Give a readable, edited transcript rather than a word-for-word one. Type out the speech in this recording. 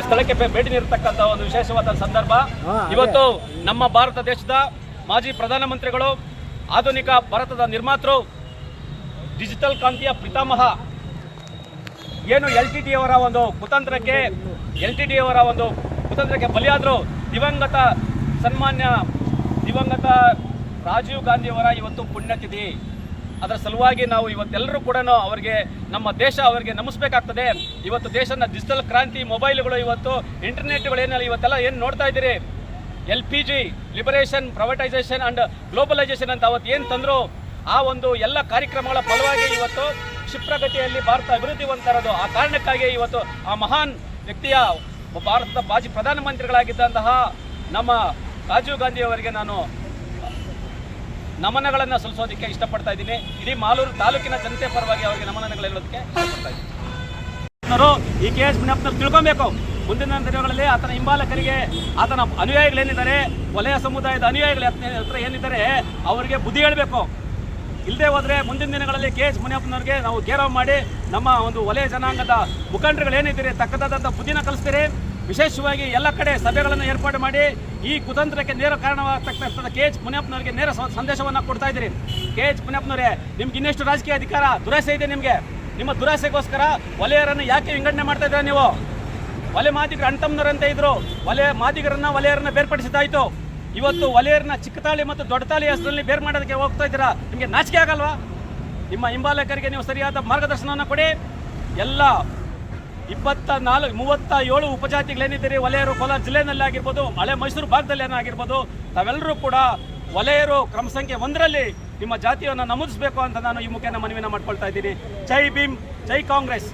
ಸ್ಥಳಕ್ಕೆ ಭೇಟಿ ನೀಡತಕ್ಕಂಥ ಒಂದು ವಿಶೇಷವಾದ ಸಂದರ್ಭ. ಇವತ್ತು ನಮ್ಮ ಭಾರತ ದೇಶದ ಮಾಜಿ ಪ್ರಧಾನಮಂತ್ರಿಗಳು, ಆಧುನಿಕ ಭಾರತದ ನಿರ್ಮಾತೃ, ಡಿಜಿಟಲ್ ಕ್ರಾಂತಿಯ ಪಿತಾಮಹ ಏನು LTTE ಅವರ ಒಂದು ಕುತಂತ್ರಕ್ಕೆ ಬಲಿಯಾದರು. ದಿವಂಗತ ರಾಜೀವ್ ಗಾಂಧಿ ಅವರ ಇವತ್ತು ಪುಣ್ಯತಿಥಿ. ಅದರ ಸಲುವಾಗಿ ನಾವು ಇವತ್ತೆಲ್ಲರೂ ಕೂಡ ಅವರಿಗೆ, ನಮ್ಮ ದೇಶ ಅವರಿಗೆ ನಮಿಸಬೇಕಾಗ್ತದೆ. ಇವತ್ತು ದೇಶದ ಡಿಜಿಟಲ್ ಕ್ರಾಂತಿ, ಮೊಬೈಲ್ಗಳು, ಇವತ್ತು ಇಂಟರ್ನೆಟ್ಗಳು ಇವತ್ತೆಲ್ಲ ಏನು ನೋಡ್ತಾ ಇದ್ದೀರಿ, LPG liberation, privatisation and globalisation ಅಂತ ಅವತ್ತು ಏನು ತಂದರು, ಆ ಒಂದು ಎಲ್ಲ ಕಾರ್ಯಕ್ರಮಗಳ ಫಲವಾಗಿ ಇವತ್ತು ಕ್ಷಿಪ್ರಗತಿಯಲ್ಲಿ ಭಾರತ ಅಭಿವೃದ್ಧಿ ಹೊಂದಿರೋದು. ಆ ಕಾರಣಕ್ಕಾಗಿ ಇವತ್ತು ಆ ಮಹಾನ್ ವ್ಯಕ್ತಿಯ, ಭಾರತದ ಮಾಜಿ ಪ್ರಧಾನಮಂತ್ರಿಗಳಾಗಿದ್ದಂತಹ ನಮ್ಮ ರಾಜೀವ್ ಗಾಂಧಿ ಅವರಿಗೆ ನಾನು ನಮನಗಳನ್ನು ಸಲ್ಲಿಸೋದಕ್ಕೆ ಇಷ್ಟಪಡ್ತಾ ಇದ್ದೀನಿ. ಇಡೀ ಮಾಲೂರು ತಾಲೂಕಿನ ಜನತೆ ಪರವಾಗಿ ಅವರಿಗೆ ನಮನಗಳು ಹೇಳೋದಕ್ಕೆ ಇಷ್ಟಪಡ್ತಾ ಇದ್ದೀನಿ. ಈ KS ಮುನಿಯಪ್ಪನವರು ತಿಳ್ಕೊಬೇಕು, ಮುಂದಿನ ದಿನಗಳಲ್ಲಿ ಆತನ ಹಿಂಬಾಲಕರಿಗೆ, ಆತನ ಅನುಯಾಯಿಗಳೇನಿದ್ದಾರೆ, ವಲಯ ಸಮುದಾಯದ ಅನುಯಾಯಿಗಳ ಹತ್ರ ಏನಿದ್ದಾರೆ ಅವರಿಗೆ ಬುದ್ಧಿ ಹೇಳಬೇಕು. ಇಲ್ಲದೆ ಹೋದರೆ ಮುಂದಿನ ದಿನಗಳಲ್ಲಿ KS ಮುನಿಯಪ್ಪನವ್ರಿಗೆ ನಾವು ಗೇರವ್ ಮಾಡಿ ನಮ್ಮ ಒಂದು ವಲಯ ಜನಾಂಗದ ಮುಖಂಡರುಗಳೇನಿದ್ದೀರಿ ತಕ್ಕದಾದಂಥ ಬುದ್ಧಿನ ಕಲಿಸ್ತೀರಿ. ವಿಶೇಷವಾಗಿ ಎಲ್ಲ ಕಡೆ ಸಭೆಗಳನ್ನು ಏರ್ಪಾಡು ಮಾಡಿ ಈ ಕುತಂತ್ರಕ್ಕೆ ನೇರ ಕಾರಣವಾಗತಕ್ಕಂಥ KS ಮುನಿಯಪ್ಪನವರಿಗೆ ನೇರ ಸಂದೇಶವನ್ನು ಕೊಡ್ತಾ ಇದ್ದೀರಿ. KS ಮುನಿಯಪ್ಪನವರೇ, ನಿಮ್ಗೆ ಇನ್ನೆಷ್ಟು ರಾಜಕೀಯ ಅಧಿಕಾರ, ದುರಾಸೆ ಇದೆ ನಿಮಗೆ. ನಿಮ್ಮ ದುರಾಸೆಗೋಸ್ಕರ ವಲಯರನ್ನು ಯಾಕೆ ವಿಂಗಡಣೆ ಮಾಡ್ತಾ ಇದ್ದೀರಾ ನೀವು? ವಲಯ ಮಾದಿಗರು ಅಣ್ತಮ್ಮನವರಂತೆ ಇದ್ರು, ವಲಯರನ್ನ ಬೇರ್ಪಡಿಸಿದ್ದಾಯಿತು. ಇವತ್ತು ವಲಯರನ್ನ ಚಿಕ್ಕತಾಳಿ ಮತ್ತು ದೊಡ್ಡತಾಳಿ ಹೆಸರಲ್ಲಿ ಬೇರೆ ಮಾಡೋದಕ್ಕೆ ಹೋಗ್ತಾ ಇದ್ದೀರಾ. ನಿಮಗೆ ನಾಚಿಕೆ ಆಗಲ್ವಾ? ನಿಮ್ಮ ಹಿಂಬಾಲಕರಿಗೆ ನೀವು ಸರಿಯಾದ ಮಾರ್ಗದರ್ಶನವನ್ನು ಕೊಡಿ. ಎಲ್ಲ 37 ಉಪಜಾತಿಗಳೇನಿದ್ದೀರಿ, ವಲಯರು ಕೋಲಾರ ಜಿಲ್ಲೆಯಲ್ಲಿ ಆಗಿರ್ಬೋದು, ಹಳೆ ಮೈಸೂರು ಭಾಗದಲ್ಲಿ ಆಗಿರ್ಬೋದು, ತಾವೆಲ್ಲರೂ ಕೂಡ ವಲಯರು ಕ್ರಮ ಸಂಖ್ಯೆ 1ರಲ್ಲಿ ನಿಮ್ಮ ಜಾತಿಯನ್ನು ನಮೂದಿಸಬೇಕು ಅಂತ ನಾನು ಈ ಮುಖೇನ ಮನವಿನ ಮಾಡ್ಕೊಳ್ತಾ ಇದ್ದೀನಿ. ಜೈ ಭೀಮ್, ಜೈ ಕಾಂಗ್ರೆಸ್.